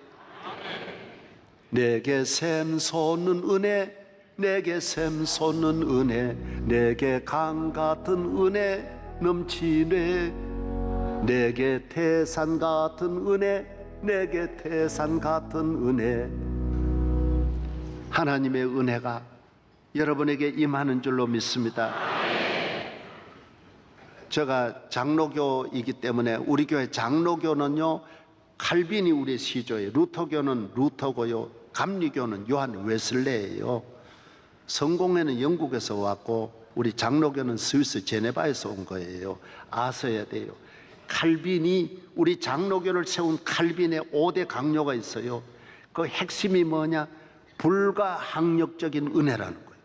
내게 샘솟는 은혜, 내게 샘솟는 은혜, 내게 강 같은 은혜 넘치네. 내게 태산 같은 은혜, 내게 태산 같은 은혜. 하나님의 은혜가 여러분에게 임하는 줄로 믿습니다. 제가 장로교이기 때문에 우리 교회 장로교는요, 칼빈이 우리의 시조예요. 루터교는 루터고요, 감리교는 요한 웨슬레예요. 성공회는 영국에서 왔고 우리 장로교는 스위스 제네바에서 온 거예요. 아셔야 돼요. 칼빈이 우리 장로교를 세운 칼빈의 5대 강요가 있어요. 그 핵심이 뭐냐? 불가항력적인 은혜라는 거예요.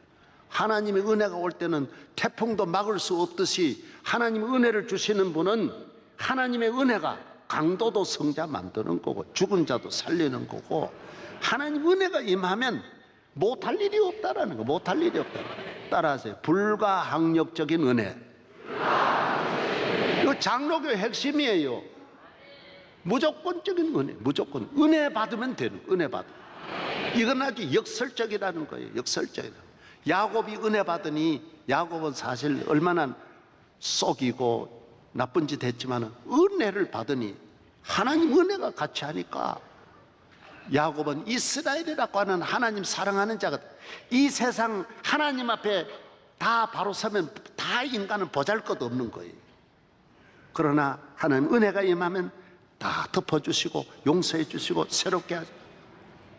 하나님의 은혜가 올 때는 태풍도 막을 수 없듯이 하나님의 은혜를 주시는 분은 하나님의 은혜가 강도도 성자 만드는 거고 죽은 자도 살리는 거고, 하나님 은혜가 임하면 못할 일이 없다라는 거. 못할 일이 없다. 따라하세요. 불가항력적인 은혜. 이거 장로교의 핵심이에요. 무조건적인 은혜. 무조건 은혜 받으면 되는, 은혜 받으면. 이건 아주 역설적이라는 거예요. 역설적이다. 야곱이 은혜 받으니, 야곱은 사실 얼마나 속이고 나쁜 짓 했지만 은혜를 받으니 하나님 은혜가 같이 하니까 야곱은 이스라엘이라고 하는 하나님 사랑하는 자가, 이 세상 하나님 앞에 다 바로 서면 다 인간은 보잘것없는 거예요. 그러나 하나님 은혜가 임하면 다 덮어주시고 용서해 주시고 새롭게 하시고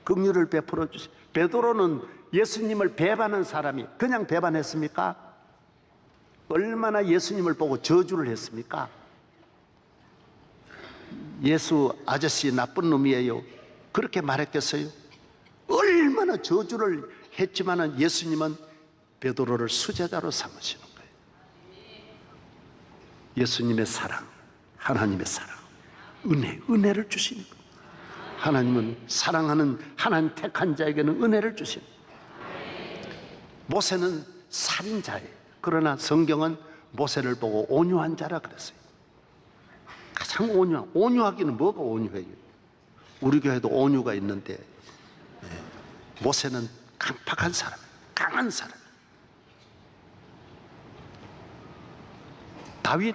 긍휼을 베풀어 주시고. 베드로는 예수님을 배반한 사람이 그냥 배반했습니까? 얼마나 예수님을 보고 저주를 했습니까? 예수 아저씨 나쁜 놈이에요, 그렇게 말했겠어요? 얼마나 저주를 했지만은 예수님은 베드로를 수제자로 삼으시는 거예요. 예수님의 사랑, 하나님의 사랑, 은혜를 주시는 거예요. 하나님은 사랑하는 하나님 택한 자에게는 은혜를 주시는 거예요. 모세는 살인자예요. 그러나 성경은 모세를 보고 온유한 자라 그랬어요. 가장 온유하기는 뭐가 온유해요? 우리 교회도 온유가 있는데 모세는 강팍한 사람, 강한 사람. 다윗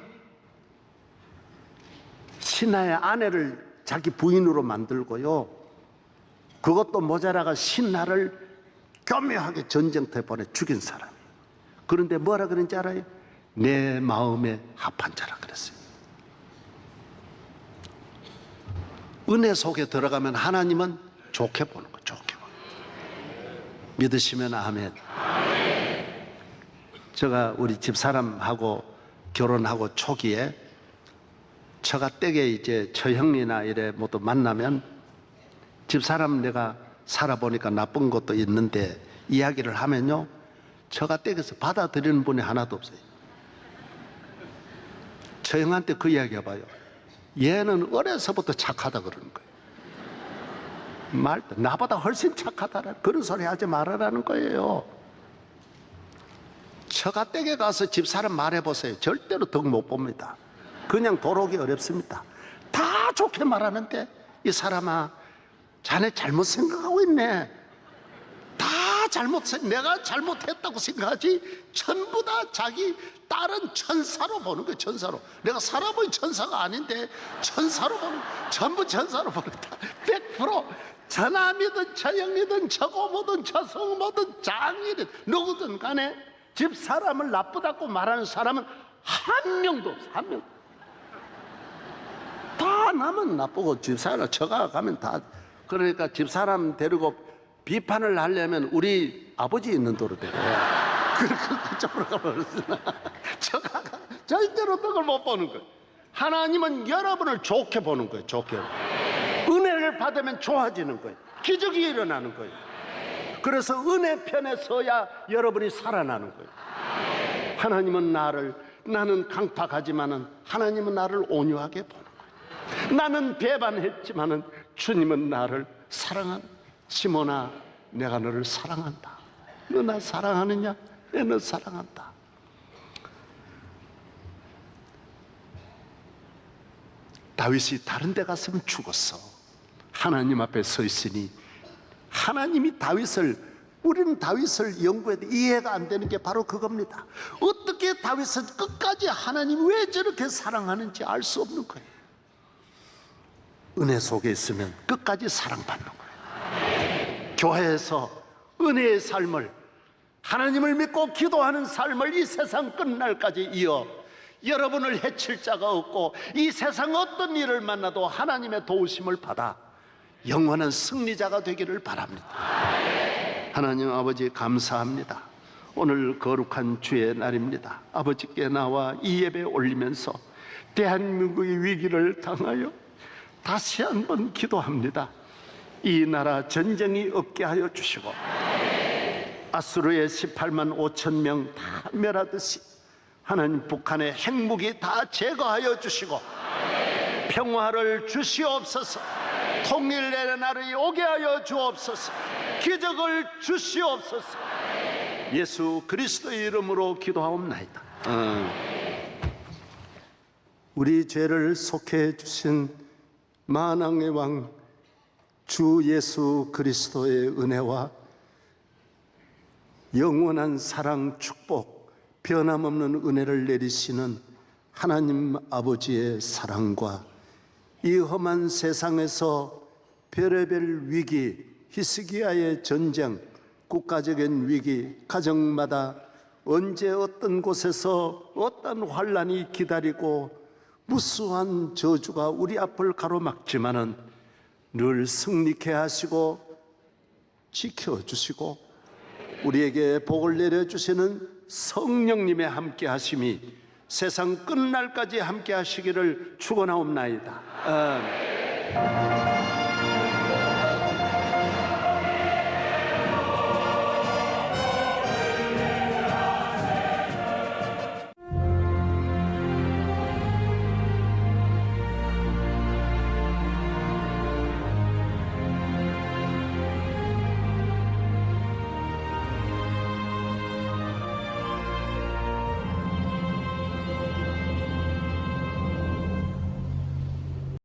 신하의 아내를 자기 부인으로 만들고요, 그것도 모자라가 신하를 교묘하게 전쟁터에 보내 죽인 사람이에요. 그런데 뭐라 그런지 알아요? 내 마음에 합한 자라 그랬어요. 은혜 속에 들어가면 하나님은 좋게 보는 거예요. 좋게 보는 거예요. 믿으시면 아멘. 제가 우리 집사람하고 결혼하고 초기에 처가 댁에 이제 처형이나 이래 모두 만나면 집사람 내가 살아보니까 나쁜 것도 있는데 이야기를 하면요, 처가댁에서 받아들이는 분이 하나도 없어요. 저 형한테 그 이야기 해봐요. 얘는 어려서부터 착하다 그러는 거예요. 말도 나보다 훨씬 착하다라 그런 소리 하지 말아라는 거예요. 처가댁에 가서 집사람 말해보세요. 절대로 덕 못 봅니다. 그냥 도로기 어렵습니다. 다 좋게 말하는데 이 사람아 자네 잘못 생각하고 있네. 다 내가 잘못했다고 생각하지 전부 다 자기 딸은 천사로 보는 거예요. 천사로. 내가 살아본 천사가 아닌데 천사로 보는 거예요. 전부 천사로 보는다. 100% 저남이든 저형이든 저고모든 저성모든 장이든 누구든 간에 집사람을 나쁘다고 말하는 사람은 한 명도 없어. 한 명. 다 나면 나쁘고 집사람 처가 가면 다. 그러니까 집사람 데리고 비판을 하려면 우리 아버지 있는 도로 데려. 그쪽으로 가면 처가가 절대로 덕을 못 보는 거예요. 하나님은 여러분을 좋게 보는 거예요. 좋게. 은혜를 받으면 좋아지는 거예요. 기적이 일어나는 거예요. 그래서 은혜 편에 서야 여러분이 살아나는 거예요. 하나님은 나는 강팍하지만은 하나님은 나를 온유하게 보는 거예요. 나는 배반했지만은 주님은 나를 사랑한다. 시몬아, 내가 너를 사랑한다. 너 나 사랑하느냐? 내 너 사랑한다. 다윗이 다른 데 갔으면 죽었어. 하나님 앞에 서 있으니 하나님이 우리는 다윗을 연구해도 이해가 안 되는 게 바로 그겁니다. 어떻게 다윗은 끝까지 하나님 왜 저렇게 사랑하는지 알 수 없는 거예요. 은혜 속에 있으면 끝까지 사랑받는 거예요. 교회에서 은혜의 삶을, 하나님을 믿고 기도하는 삶을 이 세상 끝날까지 이어 여러분을 해칠 자가 없고 이 세상 어떤 일을 만나도 하나님의 도우심을 받아 영원한 승리자가 되기를 바랍니다. 하나님 아버지 감사합니다. 오늘 거룩한 주의 날입니다. 아버지께 나와 이 예배 올리면서 대한민국의 위기를 당하여 다시 한번 기도합니다. 이 나라 전쟁이 없게 하여 주시고 아수르의 18만 5천 명 다 멸하듯이 하나님 북한의 핵무기 다 제거하여 주시고 평화를 주시옵소서. 통일의 날이 오게 하여 주옵소서. 기적을 주시옵소서. 예수 그리스도의 이름으로 기도하옵나이다. 우리 죄를 속해 주신 만왕의 왕 주 예수 그리스도의 은혜와 영원한 사랑, 축복, 변함없는 은혜를 내리시는 하나님 아버지의 사랑과 이 험한 세상에서 별의별 위기, 히스기야의 전쟁, 국가적인 위기, 가정마다 언제 어떤 곳에서 어떤 환란이 기다리고 무수한 저주가 우리 앞을 가로막지만은 늘 승리케 하시고 지켜주시고 우리에게 복을 내려주시는 성령님의 함께 하심이 세상 끝날까지 함께 하시기를 축원하옵나이다. 아멘.